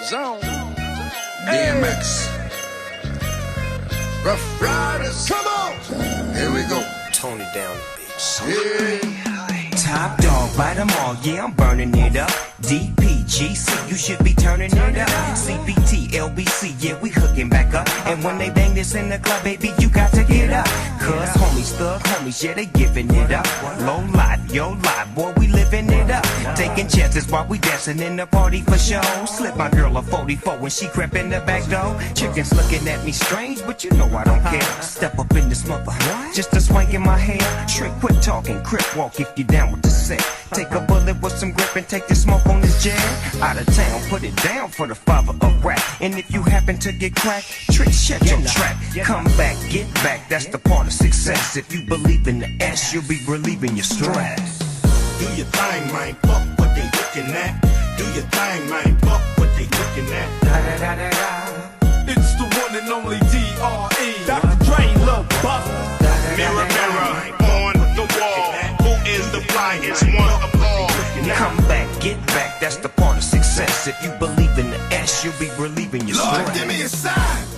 Zone. DMX. Rough Riders. Come on. Here we go. Tone it down a bit. Yeah. Top dog, bite them all, yeah, I'm burning it up. DPGC, you should be turning it up. CBT, LBC, yeah, we hooking back up. And when they bang this in the club, baby, you got to get up. Cause homies, thug homies, yeah, they giving it up. Low life, yo life, boy, we living it up. Taking chances while we dancing in the party for show. Slip my girl a 44 when she crept in the back door. Chickens looking at me strange, but you know I don't care. Step up in this mother, just a swank in my hair. Trick, quit talking, crip walk if you down with the set. Take a bullet with some grip and take the smoke on this jet. Out of town, put it down for the father of rap. And if you happen to get cracked, trick, shut your trap. Come back, get back, that's the part of success. If you believe in the S, you'll be relieving your stress. Do your thing, man, fuck what they looking at. Do your thing, man, fuck what they looking at. Da, da, da, da, da. It's the one and only D.R.E. Dr. Dre, Lil Buff. Mirror, mirror, on the wall, who is the flyest one of all? Come back, get back, that's the part of success. If you believe in the S, you'll be relieving your Lord, stress. give me a sign.